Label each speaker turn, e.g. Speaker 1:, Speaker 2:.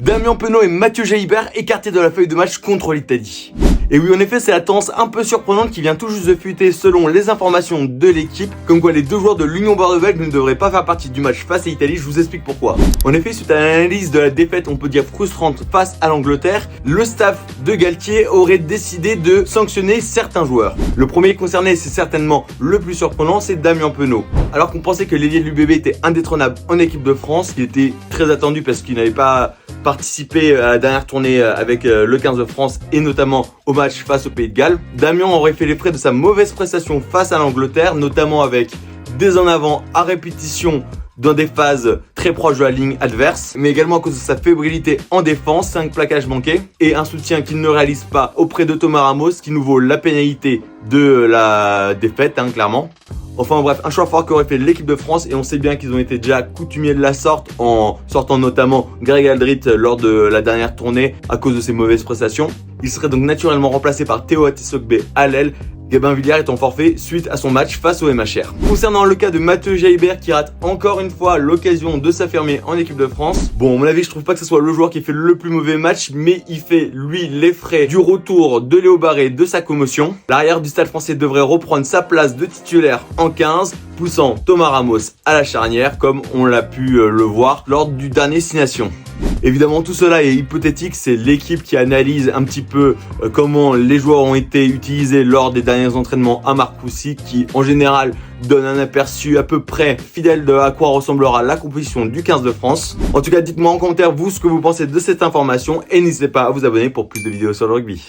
Speaker 1: Damien Penaud et Mathieu Jalibert écartés de la feuille de match contre l'Italie. Et oui, en effet, c'est la tendance un peu surprenante qui vient tout juste de fuiter selon les informations de l'équipe, comme quoi les deux joueurs de l'Union Bordeaux-Bègles ne devraient pas faire partie du match face à l'Italie. Je vous explique pourquoi. En effet, suite à l'analyse de la défaite, on peut dire frustrante face à l'Angleterre, le staff de Galtier aurait décidé de sanctionner certains joueurs. Le premier concerné, c'est certainement le plus surprenant, c'est Damien Penaud. Alors qu'on pensait que l'ailier de l'UBB était indétrônable en équipe de France, il était très attendu parce qu'il n'avait pas participé à la dernière tournée avec le 15 de France et notamment au match face au Pays de Galles. Damien aurait fait les frais de sa mauvaise prestation face à l'Angleterre, notamment avec des en avant à répétition dans des phases très proches de la ligne adverse, mais également à cause de sa fébrilité en défense, 5 plaquages manqués et un soutien qu'il ne réalise pas auprès de Thomas Ramos qui nous vaut la pénalité de la défaite, clairement. Enfin bref, un choix fort qu'aurait fait l'équipe de France et on sait bien qu'ils ont été déjà coutumiers de la sorte en sortant notamment Greg Aldrit lors de la dernière tournée à cause de ses mauvaises prestations. Il serait donc naturellement remplacé par Théo Atesogbe à l'aile, Gabin Villière étant forfait suite à son match face au MHR. Concernant le cas de Mathieu Jalibert qui rate encore une fois l'occasion de s'affirmer en équipe de France, bon, à mon avis, je trouve pas que ce soit le joueur qui fait le plus mauvais match, mais il fait lui les frais du retour de Léo Barré de sa commotion. L'arrière du Stade Français devrait reprendre sa place de titulaire en 15, poussant Thomas Ramos à la charnière comme on l'a pu le voir lors du dernier 6 Nations. Évidemment, tout cela est hypothétique, c'est l'équipe qui analyse un petit peu comment les joueurs ont été utilisés lors des derniers entraînements à Marcoussis, qui en général donne un aperçu à peu près fidèle de à quoi ressemblera la composition du 15 de France. En tout cas, dites-moi en commentaire vous ce que vous pensez de cette information et n'hésitez pas à vous abonner pour plus de vidéos sur le rugby.